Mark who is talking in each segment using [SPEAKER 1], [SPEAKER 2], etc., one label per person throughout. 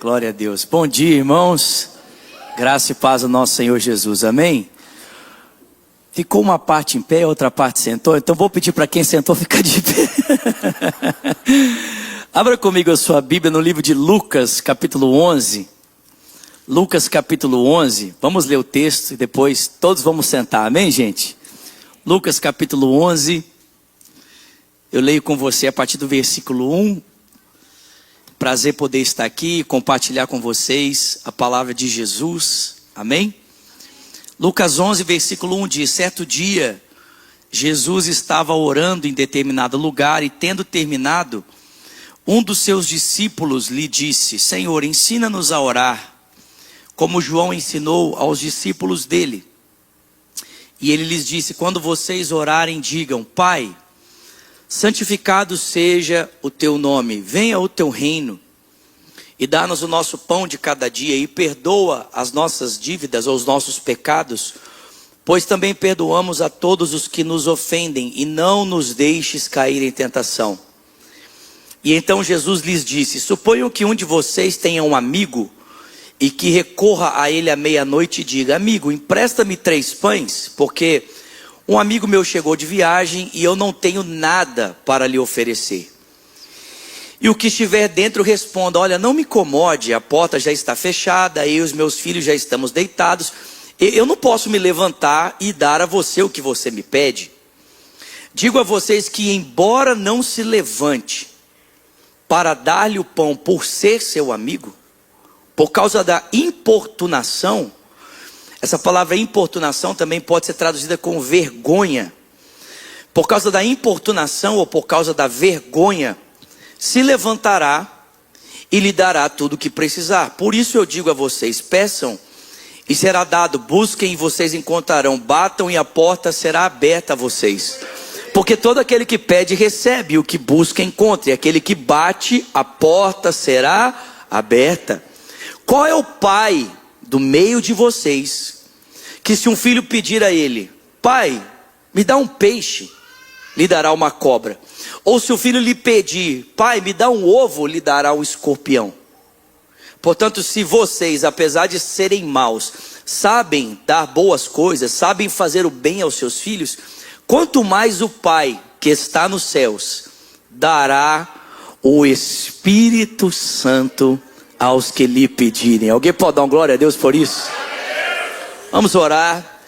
[SPEAKER 1] Glória a Deus. Bom dia, irmãos. Graça e paz ao nosso Senhor Jesus. Amém? Ficou uma parte em pé e outra parte sentou. Então vou pedir para quem sentou ficar de pé. Abra comigo a sua Bíblia no livro de Lucas, capítulo 11. Lucas, capítulo 11. Vamos ler o texto e depois todos vamos sentar. Amém, gente? Lucas, capítulo 11. Eu leio com você a partir do versículo 1. Prazer poder estar aqui e compartilhar com vocês a palavra de Jesus. Amém? Lucas 11, versículo 1 diz: certo dia, Jesus estava orando em determinado lugar e, tendo terminado, um dos seus discípulos lhe disse: Senhor, ensina-nos a orar, como João ensinou aos discípulos dele. E ele lhes disse: quando vocês orarem, digam: Pai, santificado seja o teu nome, venha o teu reino, e dá-nos o nosso pão de cada dia, e perdoa as nossas dívidas ou os nossos pecados, pois também perdoamos a todos os que nos ofendem, e não nos deixes cair em tentação. E então Jesus lhes disse: suponham que um de vocês tenha um amigo, e que recorra a ele à meia-noite e diga: amigo, empresta-me 3 pães, porque um amigo meu chegou de viagem e eu não tenho nada para lhe oferecer. E o que estiver dentro responda: olha, não me incomode, a porta já está fechada, eu e os meus filhos já estamos deitados, eu não posso me levantar e dar a você o que você me pede. Digo a vocês que, embora não se levante para dar-lhe o pão por ser seu amigo, por causa da importunação, essa palavra importunação também pode ser traduzida com vergonha. Por causa da importunação ou por causa da vergonha, se levantará e lhe dará tudo o que precisar. Por isso eu digo a vocês: peçam e será dado, busquem e vocês encontrarão, batam e a porta será aberta a vocês. Porque todo aquele que pede recebe, o que busca encontra, e aquele que bate, a porta será aberta. Qual é o pai do meio de vocês que, se um filho pedir a ele: pai, me dá um peixe, lhe dará uma cobra? Ou se o filho lhe pedir: pai, me dá um ovo, lhe dará um escorpião? Portanto, se vocês, apesar de serem maus, sabem dar boas coisas, sabem fazer o bem aos seus filhos, quanto mais o Pai que está nos céus dará o Espírito Santo aos que lhe pedirem. Alguém pode dar uma glória a Deus por isso? Vamos orar.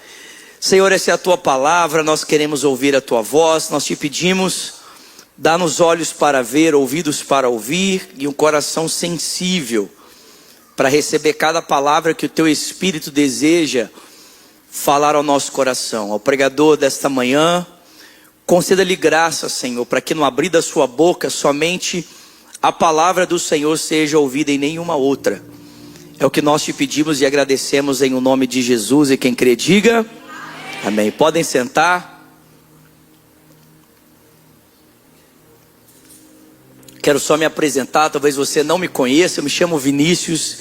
[SPEAKER 1] Senhor, essa é a tua palavra, nós queremos ouvir a tua voz, nós te pedimos: dá-nos olhos para ver, ouvidos para ouvir e um coração sensível para receber cada palavra que o teu Espírito deseja falar ao nosso coração. Ao pregador desta manhã, conceda-lhe graça, Senhor, para que no abrir da sua boca somente a palavra do Senhor seja ouvida e nenhuma outra. É o que nós te pedimos e agradecemos em o nome de Jesus, e quem crê diga amém. Podem sentar. Quero só me apresentar, talvez você não me conheça. Eu me chamo Vinícius,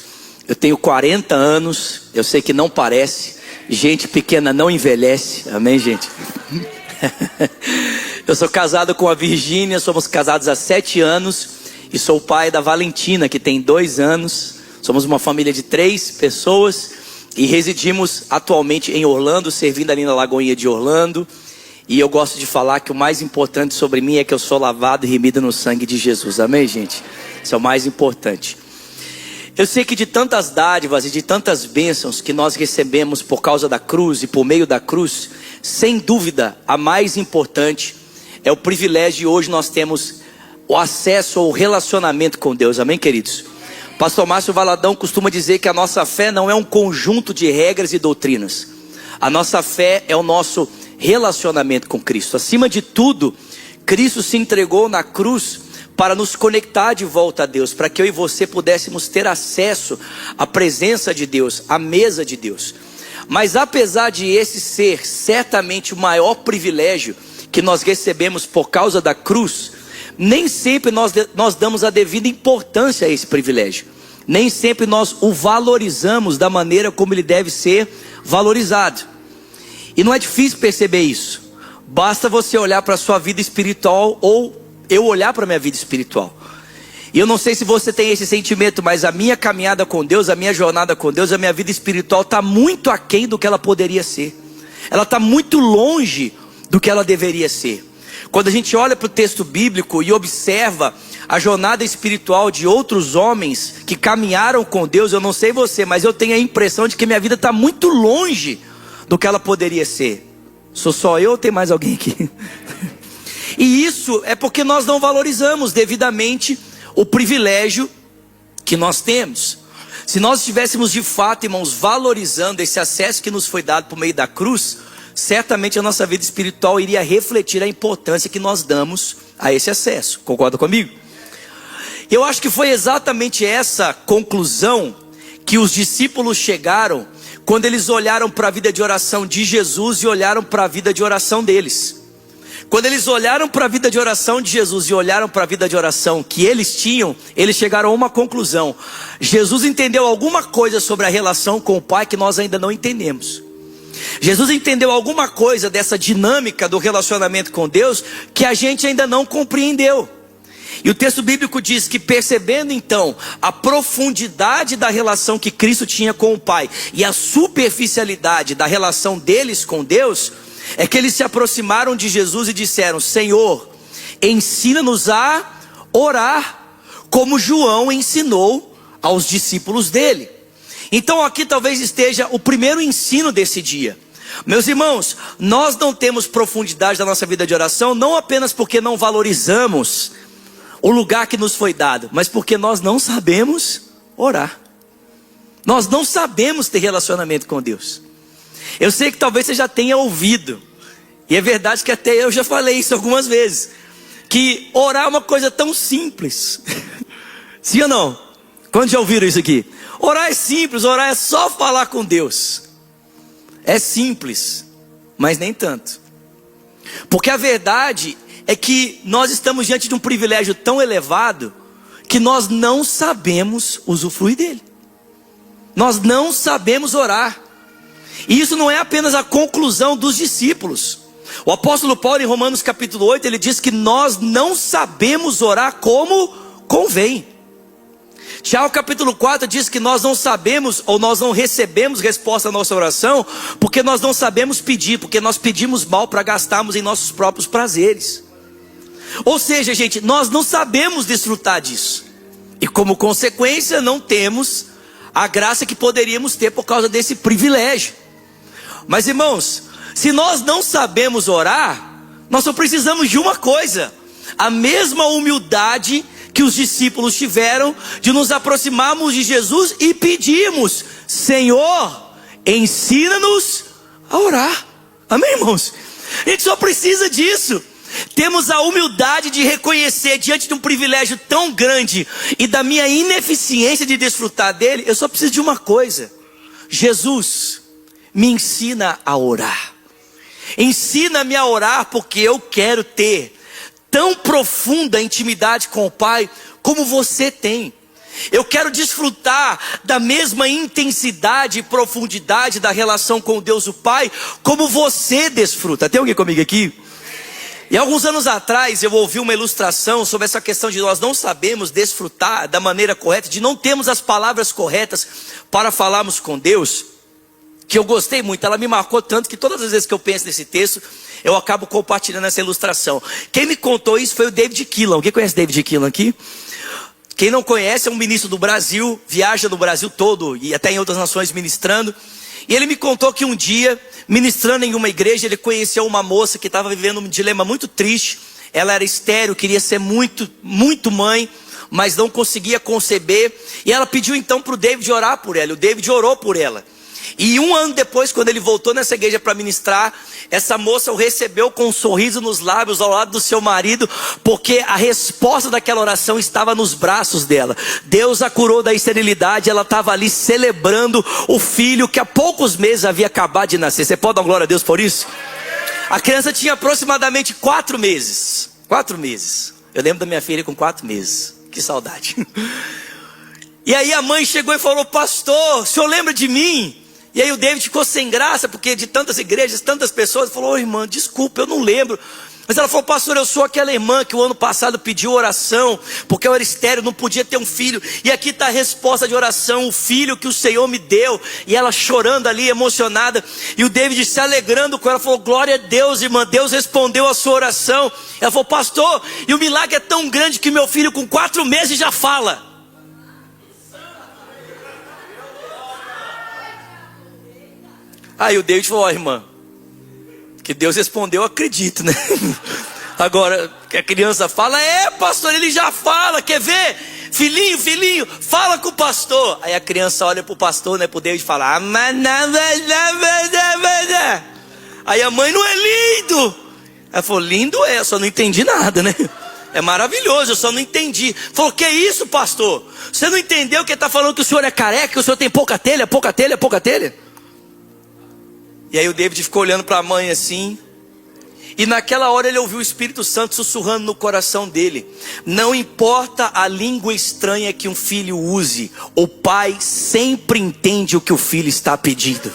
[SPEAKER 1] eu tenho 40 anos, eu sei que não parece, gente pequena não envelhece, amém, gente? Eu sou casado com a Virgínia, somos casados há 7 anos, e sou o pai da Valentina, que tem 2 anos, somos uma família de 3 pessoas, e residimos atualmente em Orlando, servindo ali na Lagoinha de Orlando. E eu gosto de falar que o mais importante sobre mim é que eu sou lavado e remido no sangue de Jesus. Amém, gente? Isso é o mais importante. Eu sei que de tantas dádivas e de tantas bênçãos que nós recebemos por causa da cruz e por meio da cruz, sem dúvida, a mais importante é o privilégio de hoje nós temos o acesso ao relacionamento com Deus. Amém, queridos? Pastor Márcio Valadão costuma dizer que a nossa fé não é um conjunto de regras e doutrinas. A nossa fé é o nosso relacionamento com Cristo. Acima de tudo, Cristo se entregou na cruz para nos conectar de volta a Deus, para que eu e você pudéssemos ter acesso à presença de Deus, à mesa de Deus. Mas apesar de esse ser certamente o maior privilégio que nós recebemos por causa da cruz, nem sempre nós damos a devida importância a esse privilégio. Nem sempre nós o valorizamos da maneira como ele deve ser valorizado. E não é difícil perceber isso. Basta você olhar para a sua vida espiritual, ou eu olhar para a minha vida espiritual. E eu não sei se você tem esse sentimento, mas a minha caminhada com Deus, a minha jornada com Deus, a minha vida espiritual está muito aquém do que ela poderia ser. Ela está muito longe do que ela deveria ser. Quando a gente olha para o texto bíblico e observa a jornada espiritual de outros homens que caminharam com Deus, eu não sei você, mas eu tenho a impressão de que minha vida está muito longe do que ela poderia ser. Sou só eu ou tem mais alguém aqui? E isso é porque nós não valorizamos devidamente o privilégio que nós temos. Se nós estivéssemos de fato, irmãos, valorizando esse acesso que nos foi dado por meio da cruz, certamente a nossa vida espiritual iria refletir a importância que nós damos a esse acesso. Concorda comigo? Eu acho que foi exatamente essa conclusão que os discípulos chegaram quando eles olharam para a vida de oração de Jesus e olharam para a vida de oração deles. Quando eles olharam para a vida de oração de Jesus e olharam para a vida de oração que eles tinham, eles chegaram a uma conclusão: Jesus entendeu alguma coisa sobre a relação com o Pai que nós ainda não entendemos. Jesus entendeu alguma coisa dessa dinâmica do relacionamento com Deus que a gente ainda não compreendeu. E o texto bíblico diz que, percebendo então a profundidade da relação que Cristo tinha com o Pai e a superficialidade da relação deles com Deus, é que eles se aproximaram de Jesus e disseram: Senhor, ensina-nos a orar, como João ensinou aos discípulos dele. Então aqui talvez esteja o primeiro ensino desse dia. Meus irmãos, nós não temos profundidade da nossa vida de oração, não apenas porque não valorizamos o lugar que nos foi dado, mas porque nós não sabemos orar. Nós não sabemos ter relacionamento com Deus. Eu sei que talvez você já tenha ouvido, e é verdade que até eu já falei isso algumas vezes, que orar é uma coisa tão simples. Sim ou não? Quando já ouviram isso aqui? Orar é simples, orar é só falar com Deus. É simples, mas nem tanto. Porque a verdade é que nós estamos diante de um privilégio tão elevado que nós não sabemos usufruir dele. Nós não sabemos orar. E isso não é apenas a conclusão dos discípulos. O apóstolo Paulo, em Romanos capítulo 8, ele diz que nós não sabemos orar como convém. Tiago capítulo 4 diz que nós não sabemos, ou nós não recebemos resposta à nossa oração, porque nós não sabemos pedir, porque nós pedimos mal para gastarmos em nossos próprios prazeres. Ou seja, gente, nós não sabemos desfrutar disso. E como consequência, não temos a graça que poderíamos ter por causa desse privilégio. Mas irmãos, se nós não sabemos orar, nós só precisamos de uma coisa: a mesma humildade que os discípulos tiveram de nos aproximarmos de Jesus e pedirmos: Senhor, ensina-nos a orar. Amém, irmãos? A gente só precisa disso. Temos a humildade de reconhecer diante de um privilégio tão grande e da minha ineficiência de desfrutar dele, eu só preciso de uma coisa: Jesus, me ensina a orar. Ensina-me a orar, porque eu quero ter tão profunda intimidade com o Pai como você tem. Eu quero desfrutar da mesma intensidade e profundidade da relação com Deus o Pai como você desfruta. Tem alguém comigo aqui? E alguns anos atrás eu ouvi uma ilustração sobre essa questão de nós não sabemos desfrutar da maneira correta, de não termos as palavras corretas para falarmos com Deus, que eu gostei muito. Ela me marcou tanto que todas as vezes que eu penso nesse texto, eu acabo compartilhando essa ilustração. Quem me contou isso foi o David Keelan. Alguém conhece David Keelan aqui? Quem não conhece, é um ministro do Brasil, viaja no Brasil todo e até em outras nações ministrando. E ele me contou que um dia, ministrando em uma igreja, ele conheceu uma moça que estava vivendo um dilema muito triste. Ela era estéril, queria ser muito mãe, mas não conseguia conceber. E ela pediu então para o David orar por ela. O David orou por ela. E um ano depois, quando ele voltou nessa igreja para ministrar, essa moça o recebeu com um sorriso nos lábios ao lado do seu marido, porque a resposta daquela oração estava nos braços dela. Deus a curou da esterilidade, ela estava ali celebrando o filho que há poucos meses havia acabado de nascer. Você pode dar glória a Deus por isso? A criança tinha aproximadamente 4 meses. 4 meses. Eu lembro da minha filha com 4 meses. Que saudade. E aí a mãe chegou e falou: pastor, o senhor lembra de mim? E aí o David ficou sem graça, porque de tantas igrejas, tantas pessoas, falou: ô irmã, desculpa, eu não lembro. Mas ela falou: pastor, eu sou aquela irmã que o ano passado pediu oração, porque eu era estéril, não podia ter um filho, e aqui está a resposta de oração, o filho que o Senhor me deu. E ela chorando ali, emocionada, e o David se alegrando com ela, falou: glória a Deus, irmã, Deus respondeu a sua oração. Ela falou: pastor, e o milagre é tão grande que meu filho com 4 meses já fala. Aí o David falou: ó, irmã, que Deus respondeu, eu acredito, né? Agora, que a criança fala: é, pastor, ele já fala, quer ver? Filhinho, fala com o pastor. Aí a criança olha pro pastor, né, pro Deus, e fala: aí a mãe: não é lindo? Ela falou: lindo é, eu só não entendi nada, né? É maravilhoso, eu só não entendi. Falou: que isso, pastor? Você não entendeu que ele está falando que o senhor é careca, que o senhor tem pouca telha? E aí o David ficou olhando para a mãe assim, e naquela hora ele ouviu o Espírito Santo sussurrando no coração dele: não importa a língua estranha que um filho use, o pai sempre entende o que o filho está pedindo.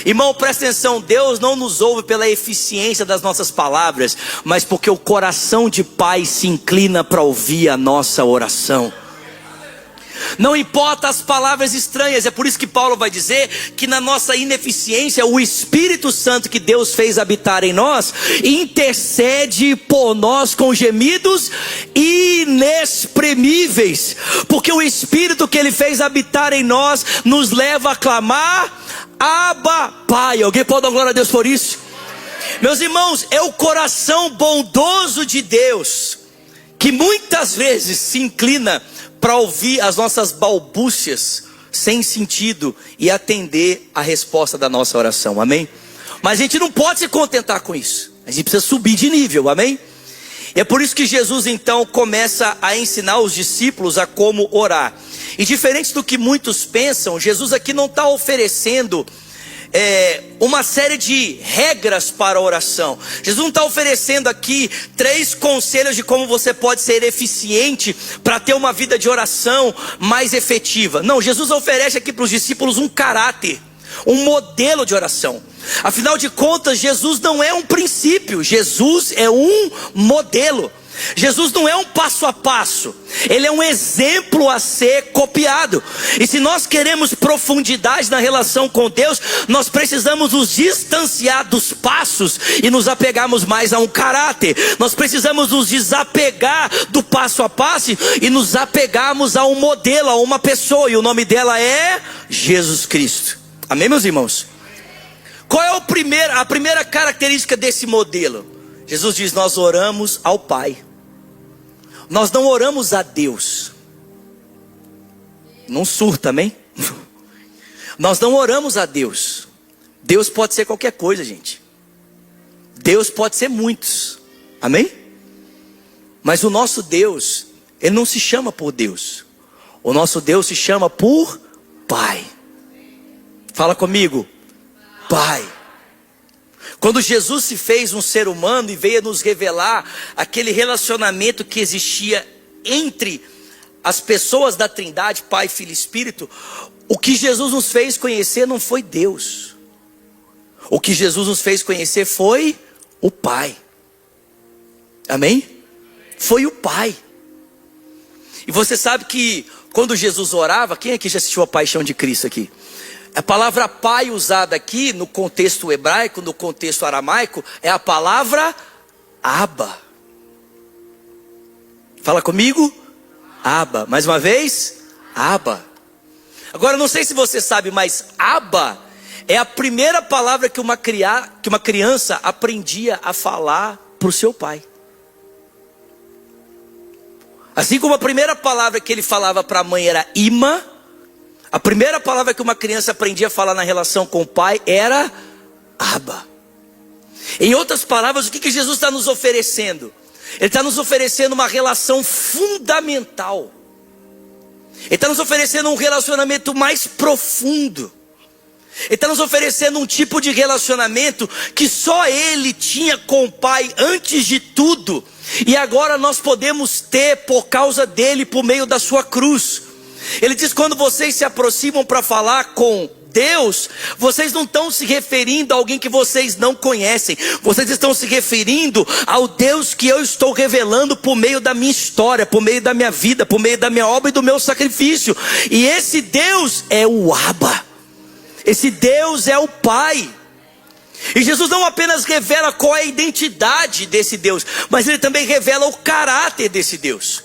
[SPEAKER 1] Irmão, presta atenção, Deus não nos ouve pela eficiência das nossas palavras, mas porque o coração de pai se inclina para ouvir a nossa oração. Não importa as palavras estranhas, é por isso que Paulo vai dizer que na nossa ineficiência, o Espírito Santo que Deus fez habitar em nós, intercede por nós com gemidos inexprimíveis, porque o Espírito que Ele fez habitar em nós, nos leva a clamar: Abba, Pai. Alguém pode dar glória a Deus por isso? Meus irmãos, é o coração bondoso de Deus, que muitas vezes se inclina para ouvir as nossas balbúcias sem sentido e atender a resposta da nossa oração, amém? Mas a gente não pode se contentar com isso, a gente precisa subir de nível, amém? E é por isso que Jesus então começa a ensinar os discípulos a como orar. E diferente do que muitos pensam, Jesus aqui não está oferecendo uma série de regras para a oração. Jesus não está oferecendo aqui 3 conselhos de como você pode ser eficiente para ter uma vida de oração mais efetiva. Não, Jesus oferece aqui para os discípulos um caráter, um modelo de oração. Afinal de contas, Jesus não é um princípio, Jesus é um modelo. Jesus não é um passo a passo, Ele é um exemplo a ser copiado. E se nós queremos profundidade na relação com Deus, nós precisamos nos distanciar dos passos e nos apegarmos mais a um caráter. Nós precisamos nos desapegar do passo a passo e nos apegarmos a um modelo, a uma pessoa, e o nome dela é Jesus Cristo. Amém, meus irmãos? Qual é a primeira característica desse modelo? Jesus diz: nós oramos ao Pai. Nós não oramos a Deus. Não surta, amém? Nós não oramos a Deus. Deus pode ser qualquer coisa, gente. Deus pode ser muitos, amém? Mas o nosso Deus, Ele não se chama por Deus. O nosso Deus se chama por Pai. Fala comigo: Pai. Quando Jesus se fez um ser humano e veio nos revelar aquele relacionamento que existia entre as pessoas da Trindade, Pai, Filho e Espírito, o que Jesus nos fez conhecer não foi Deus. O que Jesus nos fez conhecer foi o Pai. Amém? Foi o Pai. E você sabe que quando Jesus orava, quem aqui já assistiu a Paixão de Cristo aqui? A palavra pai usada aqui no contexto hebraico, no contexto aramaico, é a palavra Abba. Fala comigo: Abba. Mais uma vez: Abba. Agora, não sei se você sabe, mas Abba é a primeira palavra que uma criança aprendia a falar para o seu pai. Assim como a primeira palavra que ele falava para a mãe era Ima, a primeira palavra que uma criança aprendia a falar na relação com o pai era Abba. Em outras palavras, o que Jesus está nos oferecendo? Ele está nos oferecendo uma relação fundamental. Ele está nos oferecendo um relacionamento mais profundo. Ele está nos oferecendo um tipo de relacionamento que só Ele tinha com o Pai antes de tudo. E agora nós podemos ter por causa dele, por meio da sua cruz. Ele diz: quando vocês se aproximam para falar com Deus, vocês não estão se referindo a alguém que vocês não conhecem. Vocês estão se referindo ao Deus que eu estou revelando por meio da minha história, por meio da minha vida, por meio da minha obra e do meu sacrifício. E esse Deus é o Abba. Esse Deus é o Pai. E Jesus não apenas revela qual é a identidade desse Deus, mas ele também revela o caráter desse Deus.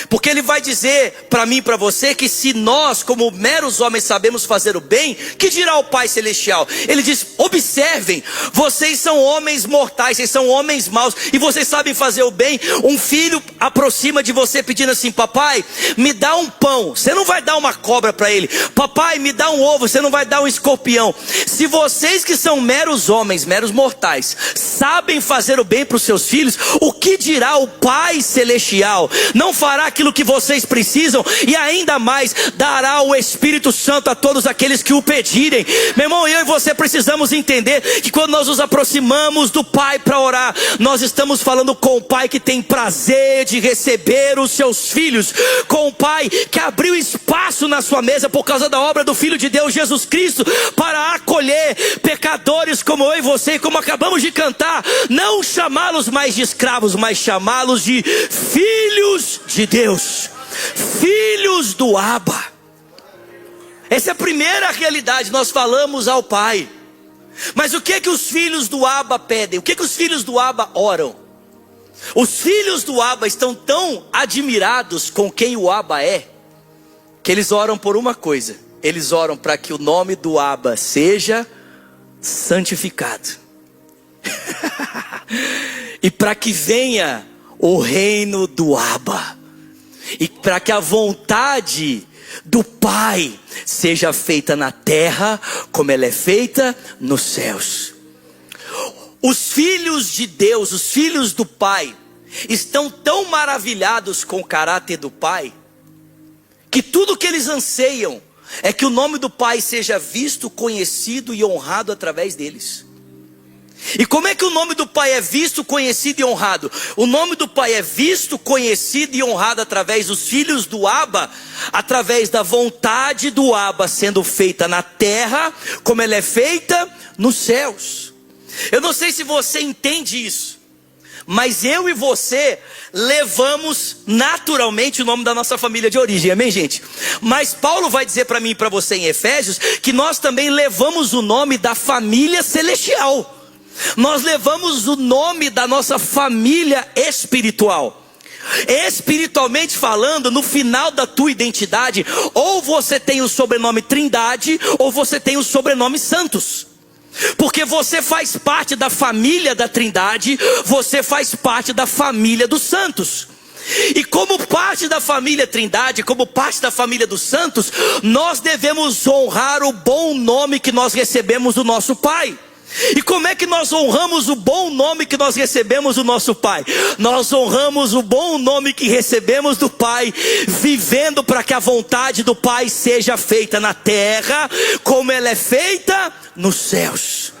[SPEAKER 1] Porque ele vai dizer para mim e para você que se nós, como meros homens, sabemos fazer o bem, que dirá o Pai Celestial? Ele diz: observem, vocês são homens mortais, vocês são homens maus, e vocês sabem fazer o bem. Um filho aproxima de você pedindo assim: papai, me dá um pão. Você não vai dar uma cobra para ele. Papai, me dá um ovo. Você não vai dar um escorpião. Se vocês que são meros homens, meros mortais, sabem fazer o bem para os seus filhos, o que dirá o Pai Celestial? Não fará aquilo que vocês precisam, e ainda mais, dará o Espírito Santo a todos aqueles que o pedirem. Meu irmão, eu e você precisamos entender que quando nós nos aproximamos do Pai para orar, nós estamos falando com o Pai que tem prazer de receber os seus filhos, com o Pai que abriu espaço na sua mesa por causa da obra do Filho de Deus, Jesus Cristo, para acolher pecadores como eu e você, como acabamos de cantar, não chamá-los mais de escravos, mas chamá-los de filhos de Deus, filhos do Abba. Essa é a primeira realidade. Nós falamos ao Pai, mas o que é que os filhos do Abba pedem? O que é que os filhos do Abba oram? Os filhos do Abba estão tão admirados com quem o Abba é, que eles oram por uma coisa: eles oram para que o nome do Abba seja santificado e para que venha o reino do Abba, e para que a vontade do Pai seja feita na terra como ela é feita nos céus. Os filhos de Deus, os filhos do Pai, estão tão maravilhados com o caráter do Pai, que tudo que eles anseiam é que o nome do Pai seja visto, conhecido e honrado através deles. E como é que o nome do Pai é visto, conhecido e honrado? O nome do Pai é visto, conhecido e honrado através dos filhos do Abba, através da vontade do Abba sendo feita na terra, como ela é feita nos céus. Eu não sei se você entende isso, mas eu e você levamos naturalmente o nome da nossa família de origem, amém, gente? Mas Paulo vai dizer para mim e para você em Efésios que nós também levamos o nome da família celestial. Nós levamos o nome da nossa família espiritual. Espiritualmente falando, no final da tua identidade, ou você tem o sobrenome Trindade, ou você tem o sobrenome Santos. Porque você faz parte da família da Trindade, você faz parte da família dos santos. E como parte da família Trindade, como parte da família dos santos, nós devemos honrar o bom nome que nós recebemos do nosso Pai. E como é que nós honramos o bom nome que nós recebemos do nosso Pai? Nós honramos o bom nome que recebemos do Pai, vivendo para que a vontade do Pai seja feita na terra, como ela é feita nos céus.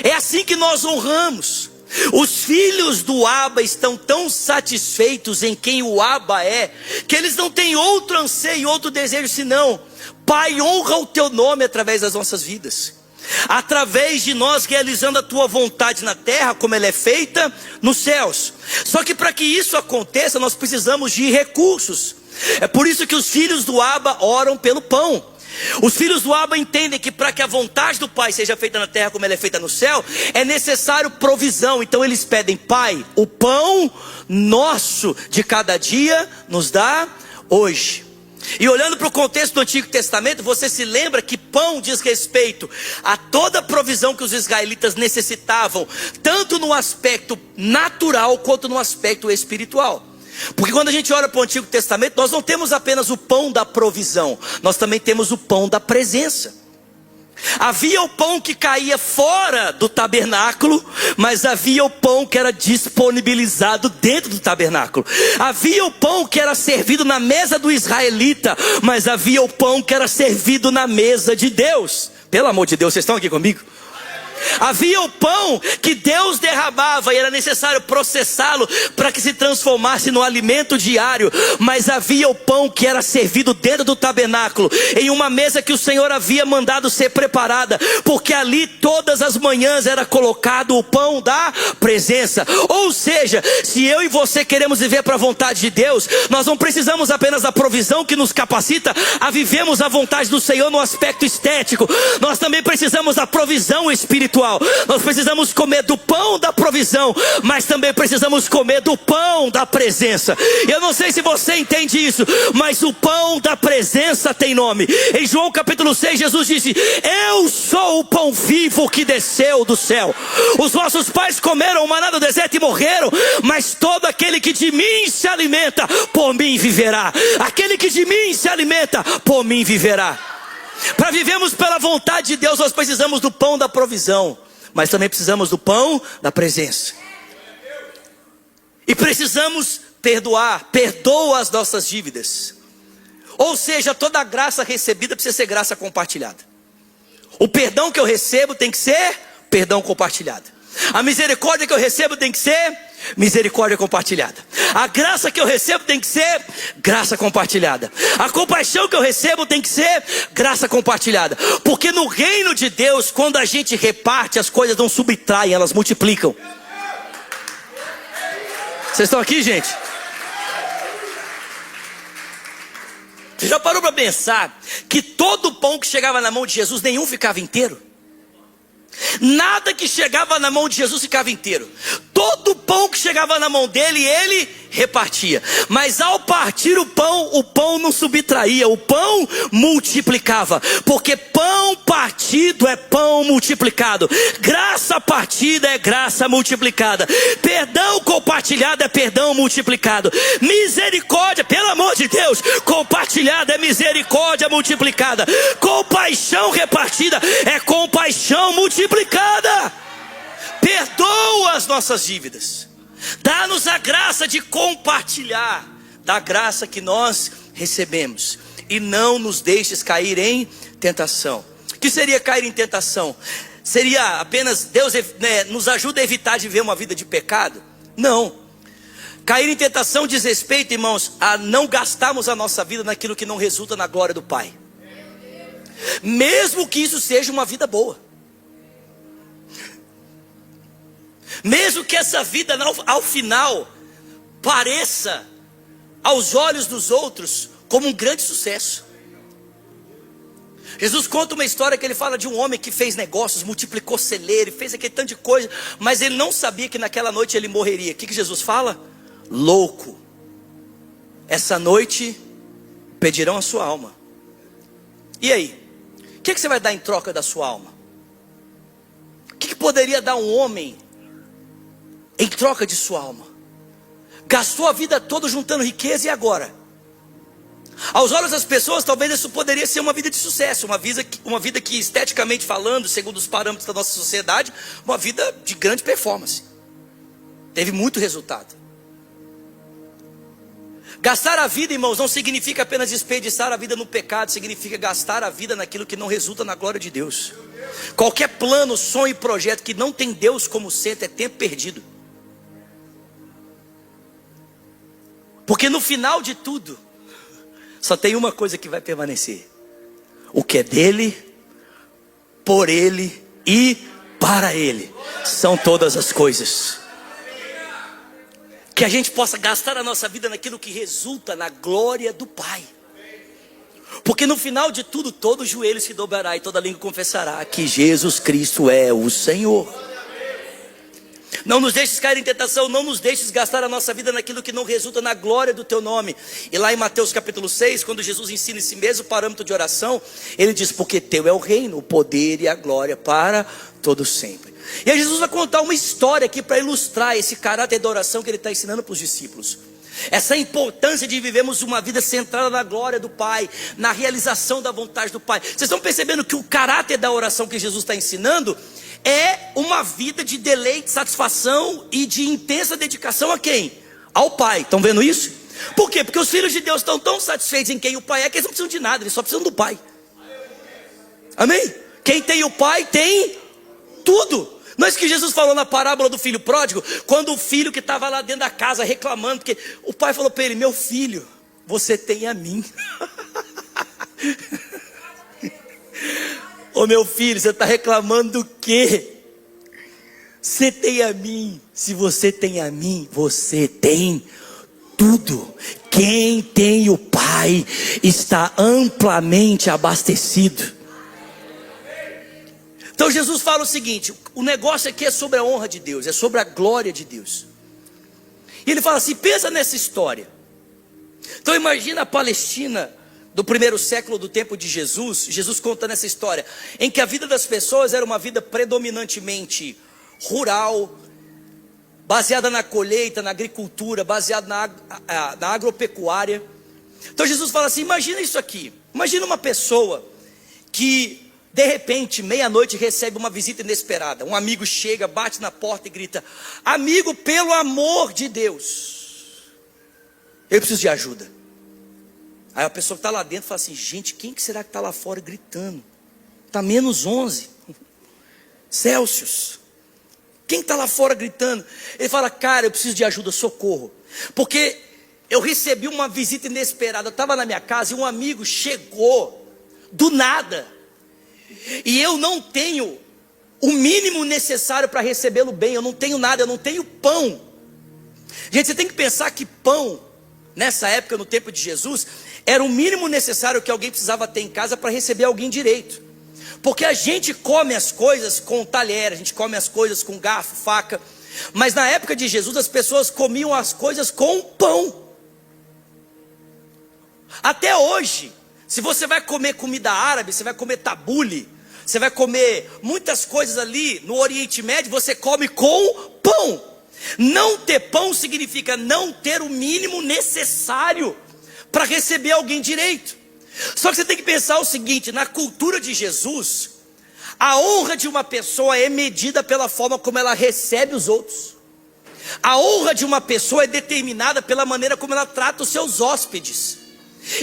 [SPEAKER 1] É assim que nós honramos. Os filhos do Abba estão tão satisfeitos em quem o Abba é, que eles não têm outro anseio, outro desejo senão: Pai, honra o teu nome através das nossas vidas, através de nós realizando a tua vontade na terra, como ela é feita nos céus. Só que para que isso aconteça, nós precisamos de recursos. É por isso que os filhos do Abba oram pelo pão. Os filhos do Abba entendem que para que a vontade do Pai seja feita na terra como ela é feita no céu, é necessário provisão. Então eles pedem: Pai, o pão nosso de cada dia nos dá hoje. E olhando para o contexto do Antigo Testamento, você se lembra que pão diz respeito a toda a provisão que os israelitas necessitavam, tanto no aspecto natural quanto no aspecto espiritual. Porque quando a gente olha para o Antigo Testamento, nós não temos apenas o pão da provisão, nós também temos o pão da presença. Havia o pão que caía fora do tabernáculo, mas havia o pão que era disponibilizado dentro do tabernáculo. Havia o pão que era servido na mesa do israelita, mas havia o pão que era servido na mesa de Deus. Pelo amor de Deus, vocês estão aqui comigo? Havia o pão que Deus derramava e era necessário processá-lo para que se transformasse no alimento diário. Mas havia o pão que era servido dentro do tabernáculo, em uma mesa que o Senhor havia mandado ser preparada, porque ali todas as manhãs era colocado o pão da presença. Ou seja, se eu e você queremos viver para a vontade de Deus, nós não precisamos apenas da provisão que nos capacita a vivermos a vontade do Senhor no aspecto estético. Nós também precisamos da provisão espiritual. Nós precisamos comer do pão da provisão, mas também precisamos comer do pão da presença. Eu não sei se você entende isso, mas o pão da presença tem nome. Em João capítulo 6, Jesus disse: eu sou o pão vivo que desceu do céu. Os nossos pais comeram o maná do deserto e morreram, mas todo aquele que de mim se alimenta, por mim viverá. Aquele que de mim se alimenta, por mim viverá. Para vivermos pela vontade de Deus, nós precisamos do pão da provisão, mas também precisamos do pão da presença. E precisamos perdoar. Perdoa as nossas dívidas. Ou seja, toda a graça recebida precisa ser graça compartilhada. O perdão que eu recebo tem que ser perdão compartilhado. A misericórdia que eu recebo tem que ser misericórdia compartilhada. A graça que eu recebo tem que ser graça compartilhada. A compaixão que eu recebo tem que ser graça compartilhada. Porque no reino de Deus, quando a gente reparte, as coisas não subtraem, elas multiplicam. Vocês estão aqui, gente? Você já parou para pensar que todo pão que chegava na mão de Jesus, nenhum ficava inteiro? Nada que chegava na mão de Jesus ficava inteiro. Todo pão que chegava na mão dele, ele repartia. Mas ao partir o pão não subtraía, o pão multiplicava. Porque pão partido é pão multiplicado. Graça partida é graça multiplicada. Perdão compartilhado é perdão multiplicado. Misericórdia, pelo amor de Deus, compartilhada é misericórdia multiplicada. Compaixão repartida é compaixão multiplicada. Perdoa as nossas dívidas. Dá-nos a graça de compartilhar da graça que nós recebemos. E não nos deixes cair em tentação. O que seria cair em tentação? Seria apenas Deus nos ajuda a evitar de viver uma vida de pecado? Não. Cair em tentação diz respeito, irmãos, a não gastarmos a nossa vida naquilo que não resulta na glória do Pai. Mesmo que isso seja uma vida boa. Mesmo que essa vida ao final pareça aos olhos dos outros como um grande sucesso. Jesus conta uma história que ele fala de um homem que fez negócios, multiplicou celeiro, fez aquele tanto de coisa, mas ele não sabia que naquela noite ele morreria. O que Jesus fala? Louco, essa noite pedirão a sua alma. E aí? O que você vai dar em troca da sua alma? O que poderia dar um homem em troca de sua alma? Gastou a vida toda juntando riqueza, e agora? Aos olhos das pessoas, talvez isso poderia ser uma vida de sucesso, uma vida que esteticamente falando, segundo os parâmetros da nossa sociedade, uma vida de grande performance. Teve muito resultado. Gastar a vida, irmãos, não significa apenas desperdiçar a vida no pecado, significa gastar a vida naquilo que não resulta na glória de Deus. Qualquer plano, sonho e projeto que não tem Deus como centro é tempo perdido. Porque no final de tudo, só tem uma coisa que vai permanecer: o que é dele, por ele e para ele são todas as coisas. Que a gente possa gastar a nossa vida naquilo que resulta na glória do Pai. Porque no final de tudo, todo joelho se dobrará e toda língua confessará que Jesus Cristo é o Senhor. Não nos deixes cair em tentação, não nos deixes gastar a nossa vida naquilo que não resulta na glória do teu nome. E lá em Mateus capítulo 6, quando Jesus ensina esse mesmo parâmetro de oração, ele diz: porque teu é o reino, o poder e a glória para todo sempre. E aí Jesus vai contar uma história aqui para ilustrar esse caráter da oração que ele está ensinando para os discípulos. Essa importância de vivermos uma vida centrada na glória do Pai, na realização da vontade do Pai. Vocês estão percebendo que o caráter da oração que Jesus está ensinando é uma vida de deleite, satisfação e de intensa dedicação a quem? Ao Pai. Estão vendo isso? Por quê? Porque os filhos de Deus estão tão satisfeitos em quem o Pai é, que eles não precisam de nada, eles só precisam do Pai. Amém? Quem tem o Pai tem tudo. Não é isso que Jesus falou na parábola do filho pródigo? Quando o filho que estava lá dentro da casa reclamando, porque o pai falou para ele: meu filho, você tem a mim. Ô meu filho, você está reclamando do quê? Você tem a mim. Se você tem a mim, você tem tudo. Quem tem o Pai está amplamente abastecido. Então Jesus fala o seguinte: o negócio aqui é sobre a honra de Deus, é sobre a glória de Deus. E ele fala assim: pensa nessa história. Então imagina a Palestina do primeiro século do tempo de Jesus. Jesus contando essa história, em que a vida das pessoas era uma vida predominantemente rural, baseada na colheita, na agricultura, baseada na agropecuária. Então Jesus fala assim: imagina isso aqui. Imagina uma pessoa que de repente, meia-noite, recebe uma visita inesperada. Um amigo chega, bate na porta e grita: amigo, pelo amor de Deus, eu preciso de ajuda. Aí a pessoa que está lá dentro fala assim: gente, quem que será que está lá fora gritando? Está menos 11 Celsius. Quem está lá fora gritando? Ele fala: cara, eu preciso de ajuda, socorro. Porque eu recebi uma visita inesperada. Eu estava na minha casa e um amigo chegou do nada. E eu não tenho o mínimo necessário para recebê-lo bem. Eu não tenho nada, eu não tenho pão. Gente, você tem que pensar que pão, nessa época, no tempo de Jesus, era o mínimo necessário que alguém precisava ter em casa para receber alguém direito. Porque a gente come as coisas com talher, a gente come as coisas com garfo, faca. Mas na época de Jesus as pessoas comiam as coisas com pão. Até hoje, se você vai comer comida árabe, você vai comer tabule, você vai comer muitas coisas ali no Oriente Médio, você come com pão. Não ter pão significa não ter o mínimo necessário para receber alguém direito. Só que você tem que pensar o seguinte: na cultura de Jesus, a honra de uma pessoa é medida pela forma como ela recebe os outros. A honra de uma pessoa é determinada pela maneira como ela trata os seus hóspedes.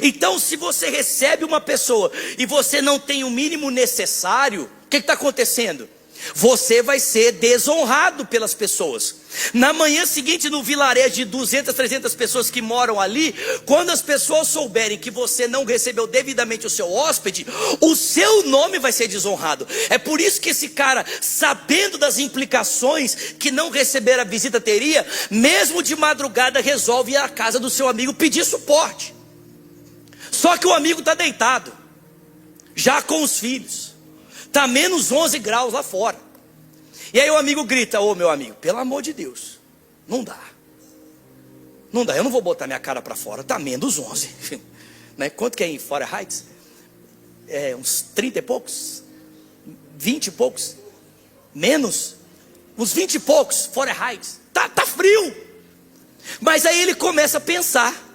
[SPEAKER 1] Então, se você recebe uma pessoa e você não tem o mínimo necessário, o que está acontecendo? Você vai ser desonrado pelas pessoas. Na manhã seguinte, no vilarejo de 200, 300 pessoas que moram ali, quando as pessoas souberem que você não recebeu devidamente o seu hóspede, o seu nome vai ser desonrado. É por isso que esse cara, sabendo das implicações que não receber a visita teria, mesmo de madrugada resolve ir à casa do seu amigo pedir suporte. Só que o amigo está deitado, já com os filhos, está menos 11 graus lá fora. E aí o amigo grita: ô meu amigo, pelo amor de Deus, não dá. Não dá, eu não vou botar minha cara para fora, está menos 11. Né? Quanto que é em Fahrenheit? Uns 30 e poucos? 20 e poucos? Menos? Uns 20 e poucos Fahrenheit. Tá frio. Mas aí ele começa a pensar: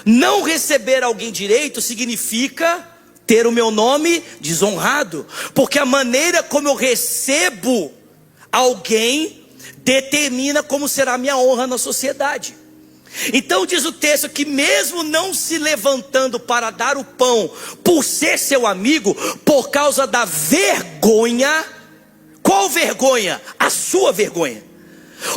[SPEAKER 1] não receber alguém direito significa ter o meu nome desonrado, porque a maneira como eu recebo alguém determina como será a minha honra na sociedade. Então diz o texto que mesmo não se levantando para dar o pão por ser seu amigo, por causa da vergonha. Qual vergonha? A sua vergonha.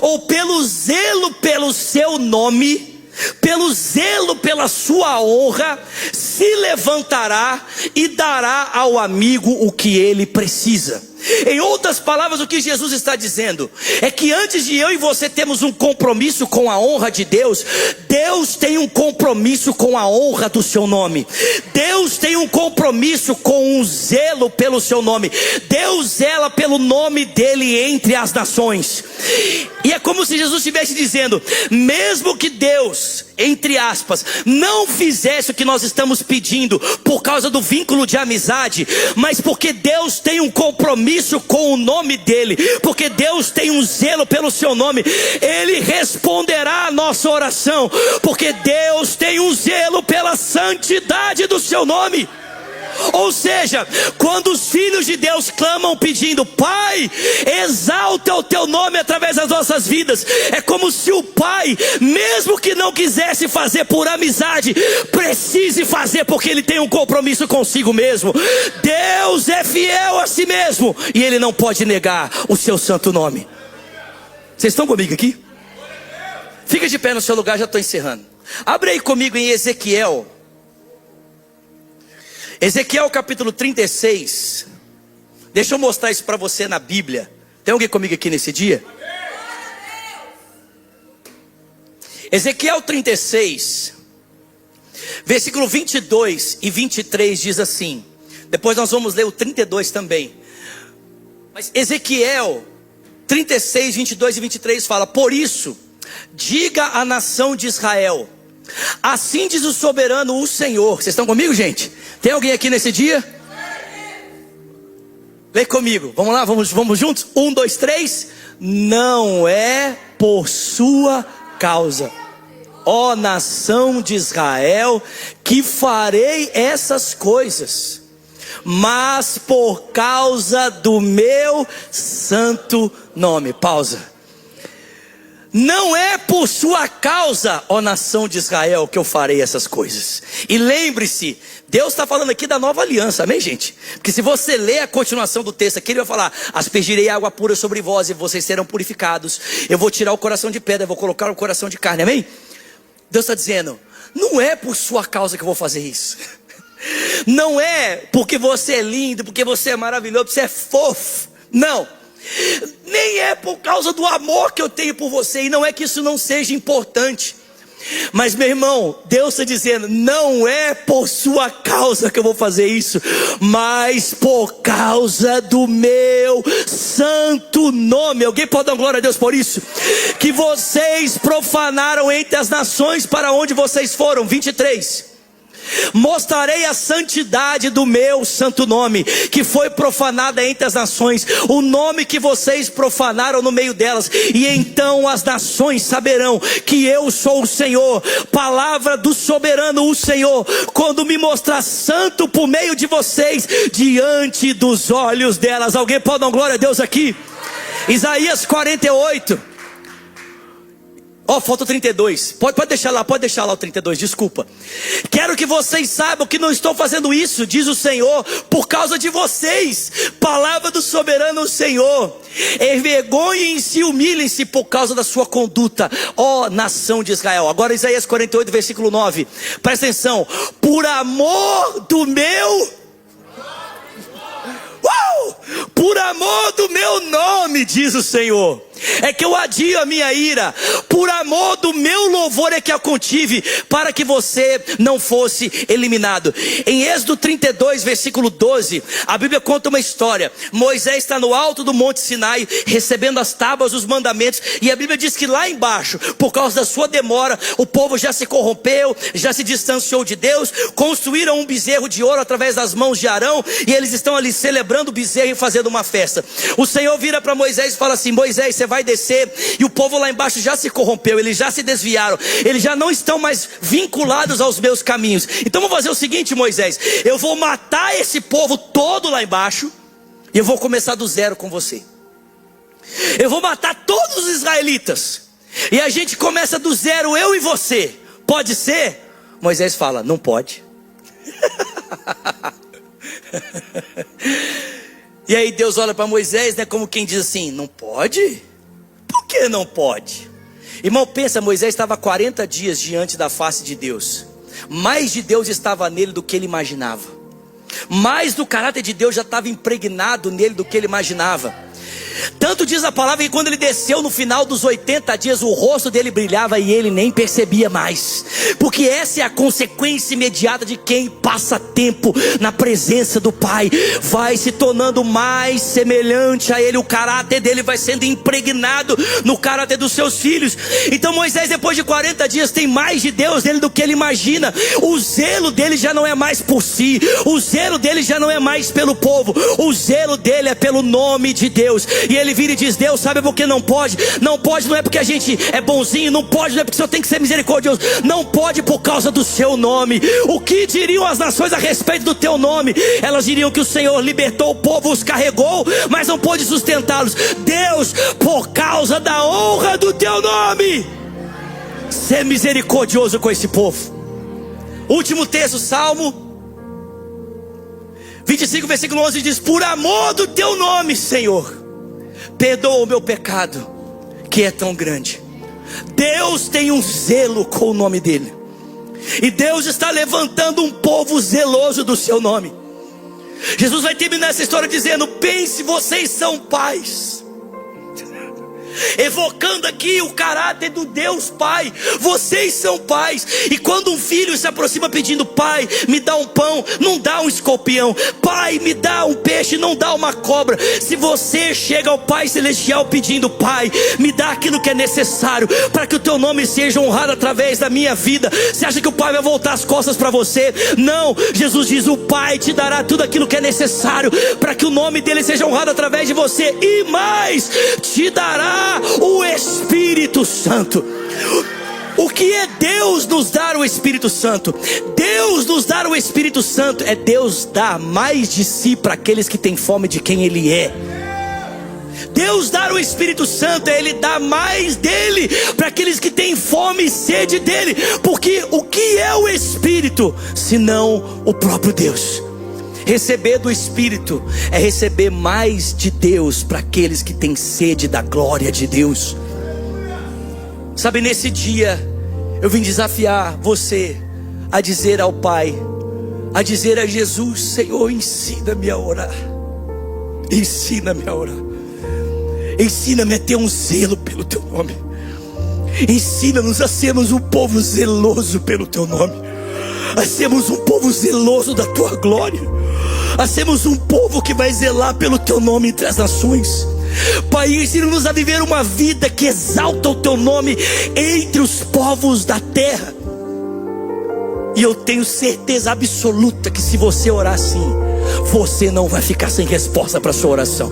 [SPEAKER 1] Ou pelo zelo pelo seu nome, pelo zelo pela sua honra, se levantará e dará ao amigo o que ele precisa. Em outras palavras, o que Jesus está dizendo é que antes de eu e você termos um compromisso com a honra de Deus, Deus tem um compromisso com a honra do seu nome. Deus tem um compromisso com um zelo pelo seu nome. Deus zela pelo nome dele entre as nações. E é como se Jesus estivesse dizendo: mesmo que Deus, entre aspas, não fizesse o que nós estamos pedindo por causa do vínculo de amizade, mas porque Deus tem um compromisso com o nome dele, porque Deus tem um zelo pelo seu nome, ele responderá a nossa oração, porque Deus tem um zelo pela santidade do seu nome. Ou seja, quando os filhos de Deus clamam pedindo: Pai, exalta o teu nome através das nossas vidas, é como se o Pai, mesmo que não quisesse fazer por amizade, precise fazer porque Ele tem um compromisso consigo mesmo. Deus é fiel a si mesmo e Ele não pode negar o seu santo nome. Vocês estão comigo aqui? Fica de pé no seu lugar, já estou encerrando. Abre aí comigo em Ezequiel. Ezequiel capítulo 36. Deixa eu mostrar isso para você na Bíblia. Tem alguém comigo aqui nesse dia? Ezequiel 36, versículo 22 e 23 diz assim. Depois nós vamos ler o 32 também. Mas Ezequiel 36, 22 e 23 fala: Por isso, diga à nação de Israel: assim diz o soberano, o Senhor. Vocês estão comigo, gente? Tem alguém aqui nesse dia? Lê comigo, vamos lá, vamos juntos? 1, 2, 3. Não é por sua causa, ó nação de Israel, que farei essas coisas, mas por causa do meu santo nome. Pausa. Não é por sua causa, ó nação de Israel, que eu farei essas coisas. E lembre-se, Deus está falando aqui da nova aliança, amém, gente? Porque se você ler a continuação do texto aqui, Ele vai falar: aspergirei água pura sobre vós e vocês serão purificados. Eu vou tirar o coração de pedra, eu vou colocar o coração de carne, amém? Deus está dizendo: não é por sua causa que eu vou fazer isso. Não é porque você é lindo, porque você é maravilhoso, porque você é fofo. Não. Nem é por causa do amor que eu tenho por você. E não é que isso não seja importante. Mas meu irmão, Deus está dizendo: não é por sua causa que eu vou fazer isso, mas por causa do meu santo nome. Alguém pode dar glória a Deus por isso? Que vocês profanaram entre as nações para onde vocês foram. 23. Mostrarei a santidade do meu santo nome, que foi profanada entre as nações, o nome que vocês profanaram no meio delas. E então as nações saberão que eu sou o Senhor. Palavra do soberano, o Senhor, quando me mostrar santo por meio de vocês, diante dos olhos delas. Alguém pode dar glória a Deus aqui? Isaías 48. Falta o 32, pode deixar lá o 32, desculpa. Quero que vocês saibam que não estou fazendo isso, diz o Senhor, por causa de vocês. Palavra do soberano Senhor. Envergonhem-se e humilhem-se por causa da sua conduta, ó nação de Israel. Agora Isaías 48, versículo 9, presta atenção. Por amor do meu... por amor do meu nome, diz o Senhor, é que eu adio a minha ira. Por amor do meu louvor é que eu contive, para que você não fosse eliminado. Em Êxodo 32, versículo 12, a Bíblia conta uma história. Moisés está no alto do Monte Sinai, recebendo as tábuas, os mandamentos. E a Bíblia diz que lá embaixo, por causa da sua demora, o povo já se corrompeu, já se distanciou de Deus. Construíram um bezerro de ouro através das mãos de Arão, e eles estão ali celebrando o bezerro e fazendo uma festa. O Senhor vira para Moisés e fala assim: Moisés, você vai descer, e o povo lá embaixo já se corrompeu, eles já se desviaram, eles já não estão mais vinculados aos meus caminhos. Então vou fazer o seguinte, Moisés, eu vou matar esse povo todo lá embaixo, e eu vou começar do zero com você. Eu vou matar todos os israelitas, e a gente começa do zero, eu e você. Pode ser? Moisés fala: não pode. E aí Deus olha para Moisés, né, como quem diz assim: não pode? Por que não pode? Irmão, pensa, Moisés estava 40 dias diante da face de Deus. Mais de Deus estava nele do que ele imaginava. Mais do caráter de Deus já estava impregnado nele do que ele imaginava. Tanto diz a palavra que quando ele desceu no final dos 80 dias, o rosto dele brilhava e ele nem percebia mais. Porque essa é a consequência imediata de quem passa tempo na presença do Pai. Vai se tornando mais semelhante a ele, o caráter dele vai sendo impregnado no caráter dos seus filhos. Então Moisés, depois de 40 dias, tem mais de Deus nele do que ele imagina. O zelo dele já não é mais por si, o zelo dele já não é mais pelo povo, o zelo dele é pelo nome de Deus. E ele vira e diz: Deus, sabe por que não pode? Não pode não é porque a gente é bonzinho, não pode não é porque o Senhor tem que ser misericordioso, não pode por causa do seu nome. O que diriam as nações a respeito do teu nome? Elas diriam que o Senhor libertou o povo, os carregou, mas não pôde sustentá-los. Deus, por causa da honra do teu nome, ser misericordioso com esse povo. Último texto, Salmo 25, versículo 11 diz: por amor do teu nome, Senhor, perdoa o meu pecado, que é tão grande. Deus tem um zelo com o nome dele, e Deus está levantando um povo zeloso do seu nome. Jesus vai terminar essa história dizendo: pense, vocês são pais, evocando aqui o caráter do Deus Pai. Vocês são pais. E quando um filho se aproxima pedindo: pai, me dá um pão, não dá um escorpião. Pai, me dá um peixe, não dá uma cobra. Se você chega ao Pai Celestial pedindo: pai, me dá aquilo que é necessário para que o teu nome seja honrado através da minha vida, você acha que o Pai vai voltar as costas para você? Não. Jesus diz: o Pai te dará tudo aquilo que é necessário para que o nome dele seja honrado através de você, e mais, te dará o Espírito Santo. O que é Deus nos dar o Espírito Santo? Deus nos dar o Espírito Santo é Deus dar mais de si para aqueles que têm fome de quem Ele é. Deus dar o Espírito Santo é Ele dar mais dele para aqueles que têm fome e sede dele. Porque o que é o Espírito senão o próprio Deus? Receber do Espírito é receber mais de Deus para aqueles que têm sede da glória de Deus. Sabe, nesse dia eu vim desafiar você a dizer ao Pai, a dizer a Jesus: Senhor, ensina-me a orar. Ensina-me a orar. Ensina-me a ter um zelo pelo teu nome. Ensina-nos a sermos um povo zeloso pelo teu nome, a sermos um povo zeloso da tua glória, a sermos um povo que vai zelar pelo teu nome entre as nações. Pai, ensina-nos a viver uma vida que exalta o teu nome entre os povos da terra. E eu tenho certeza absoluta que se você orar assim, você não vai ficar sem resposta para a sua oração.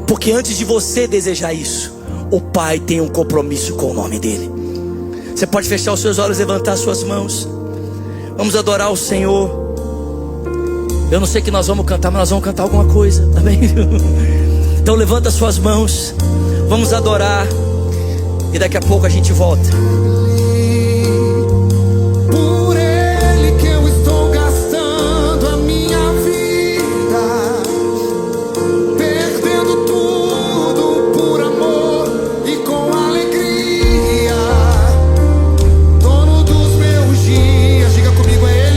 [SPEAKER 1] Porque antes de você desejar isso, o Pai tem um compromisso com o nome dele. Você pode fechar os seus olhos, levantar suas mãos. Vamos adorar o Senhor. Eu não sei o que nós vamos cantar, mas nós vamos cantar alguma coisa, tá bem? Então levanta suas mãos, vamos adorar, e daqui a pouco a gente volta.
[SPEAKER 2] Por Ele que eu estou gastando a minha vida, perdendo tudo por amor e com alegria. Dono dos meus dias, diga comigo, é Ele.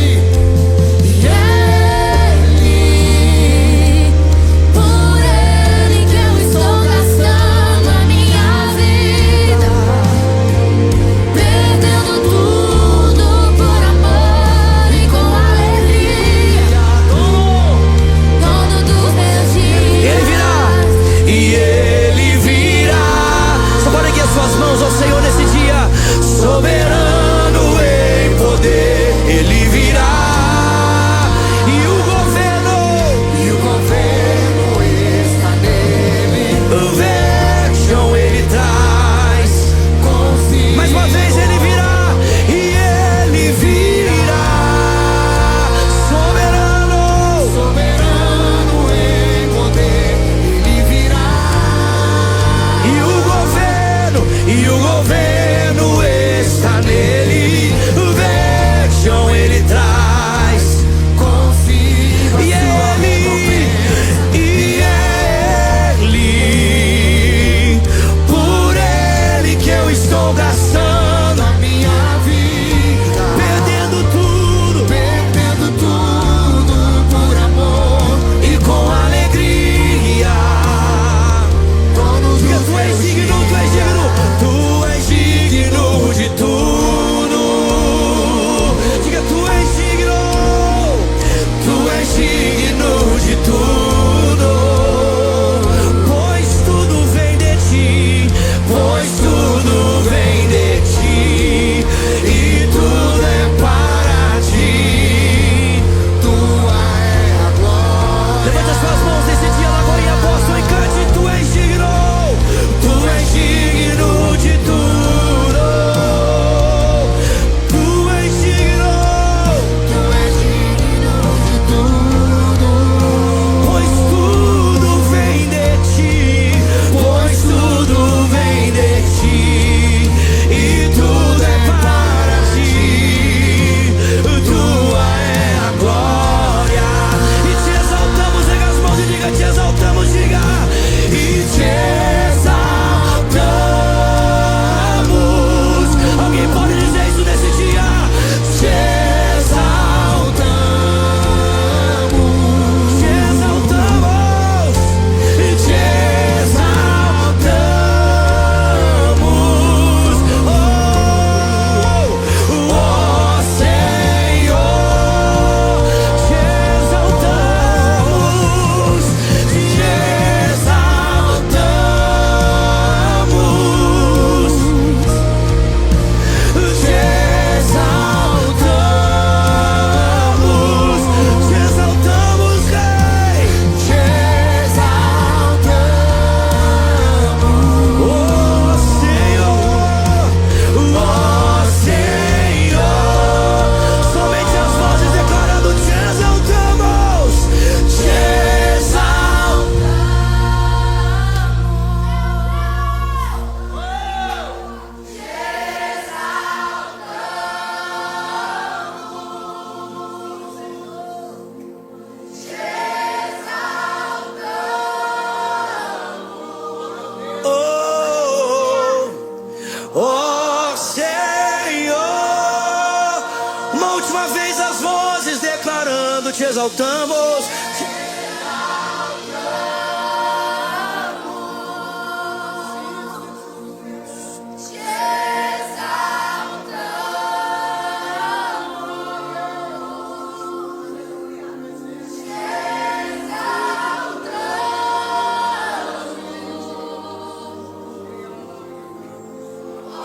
[SPEAKER 1] adorando, te exaltamos.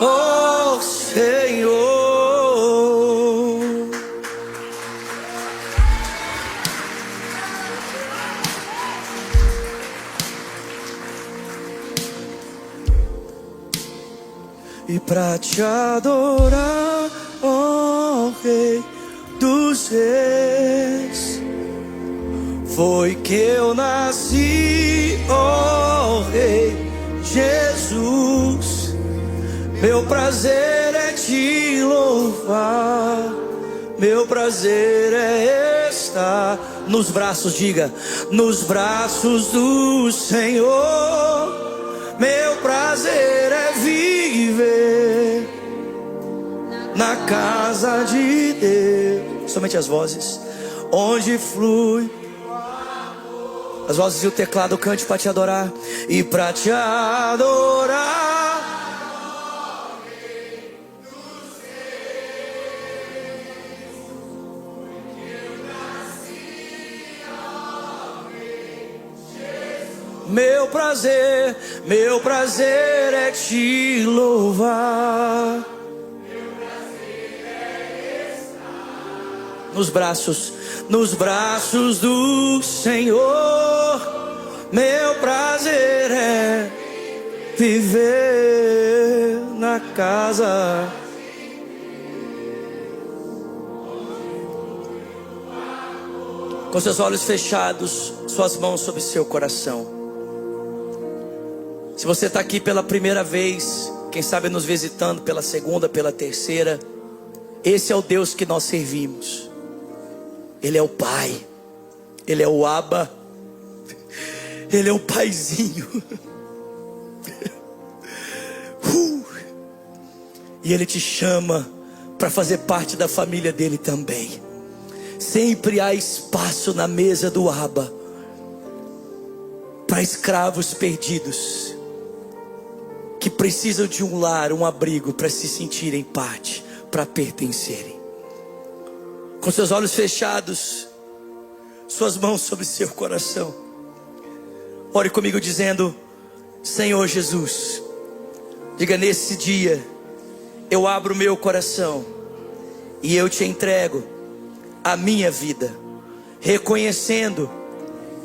[SPEAKER 1] Oh Senhor, e pra te adorar, ó Rei dos Reis, foi que eu nasci, ó Rei Jesus. Meu prazer é te louvar, meu prazer é estar nos braços, diga, nos braços do Senhor. Meu prazer é viver na casa de Deus. Somente as vozes, onde flui as vozes e o teclado, cante para te adorar e para te adorar. Meu prazer é te louvar. Meu prazer é estar nos braços do Senhor. Meu prazer é viver na casa. Com seus olhos fechados, suas mãos sobre seu coração. Se você está aqui pela primeira vez, quem sabe nos visitando pela segunda, pela terceira, esse é o Deus que nós servimos. Ele é o Pai, Ele é o Abba, Ele é o Paizinho. E Ele te chama para fazer parte da família dele também. Sempre há espaço na mesa do Abba para escravos perdidos que precisam de um lar, um abrigo para se sentirem parte, para pertencerem. Com seus olhos fechados, suas mãos sobre seu coração, ore comigo dizendo: Senhor Jesus, diga, nesse dia eu abro meu coração e eu te entrego a minha vida, reconhecendo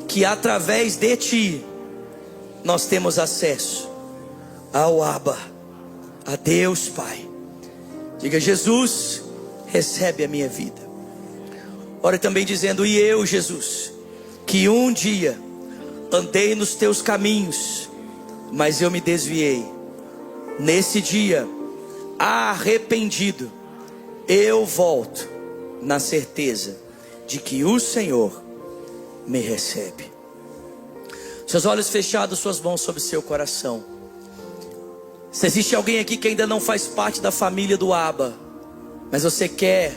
[SPEAKER 1] que através de ti nós temos acesso ao Abba, a Deus Pai. Diga: Jesus, recebe a minha vida. Ore também dizendo: e eu, Jesus, que um dia andei nos teus caminhos, mas eu me desviei. Nesse dia, arrependido, eu volto na certeza de que o Senhor me recebe. Seus olhos fechados, suas mãos sobre seu coração. Se existe alguém aqui que ainda não faz parte da família do Abba, mas você quer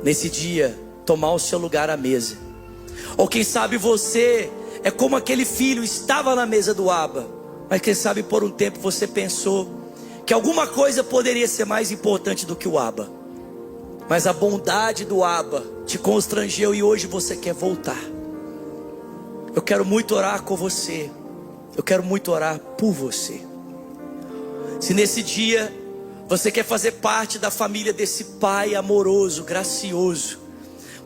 [SPEAKER 1] nesse dia tomar o seu lugar à mesa, ou quem sabe você é como aquele filho, estava na mesa do Abba, mas quem sabe por um tempo você pensou que alguma coisa poderia ser mais importante do que o Abba, mas a bondade do Abba te constrangeu e hoje você quer voltar. Eu quero muito orar com você, eu quero muito orar por você. Se nesse dia você quer fazer parte da família desse Pai amoroso, gracioso,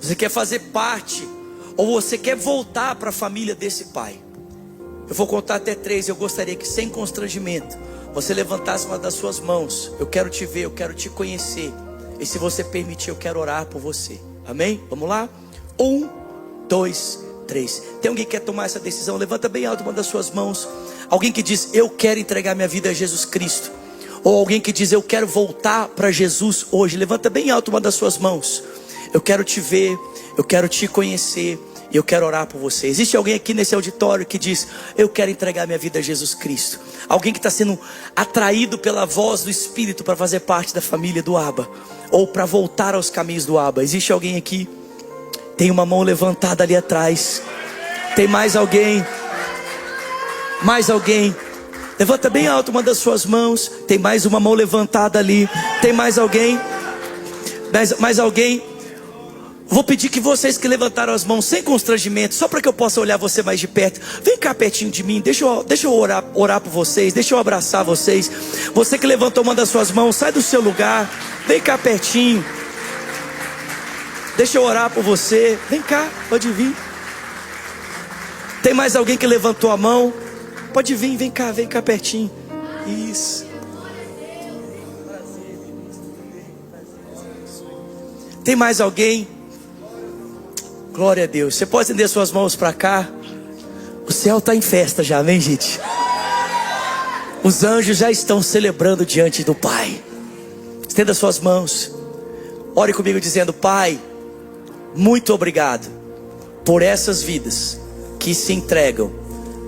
[SPEAKER 1] você quer fazer parte, ou você quer voltar para a família desse Pai, eu vou contar até 3. Eu gostaria que, sem constrangimento, você levantasse uma das suas mãos. Eu quero te ver, eu quero te conhecer, e se você permitir, eu quero orar por você. Amém? Vamos lá? 1, 2, 3. Tem alguém que quer tomar essa decisão? Levanta bem alto uma das suas mãos. Alguém que diz: eu quero entregar minha vida a Jesus Cristo. Ou alguém que diz: eu quero voltar para Jesus hoje. Levanta bem alto uma das suas mãos. Eu quero te ver, eu quero te conhecer, e eu quero orar por você. Existe alguém aqui nesse auditório que diz: eu quero entregar minha vida a Jesus Cristo? Alguém que está sendo atraído pela voz do Espírito para fazer parte da família do Abba, ou para voltar aos caminhos do Abba? Existe alguém aqui? Tem uma mão levantada ali atrás. Tem mais alguém? Mais alguém? Levanta bem alto uma das suas mãos. Tem mais uma mão levantada ali. Tem mais alguém? Mais alguém? Vou pedir que vocês que levantaram as mãos sem constrangimento, só para que eu possa olhar você mais de perto, vem cá pertinho de mim, deixa eu orar por vocês, deixa eu abraçar vocês. Você que levantou uma das suas mãos, sai do seu lugar, vem cá pertinho, deixa eu orar por você, vem cá, pode vir. Tem mais alguém que levantou a mão? Pode vir, vem cá pertinho. Isso. Tem mais alguém? Glória a Deus. Você pode estender suas mãos para cá. O céu está em festa já, amém, gente? Os anjos já estão celebrando diante do Pai. Estenda suas mãos. Ore comigo dizendo: Pai, muito obrigado por essas vidas que se entregam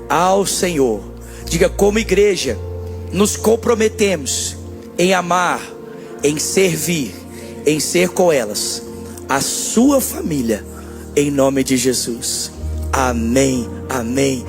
[SPEAKER 1] ao Senhor. Diga: como igreja, nos comprometemos em amar, em servir, em ser com elas a sua família, em nome de Jesus. Amém, amém.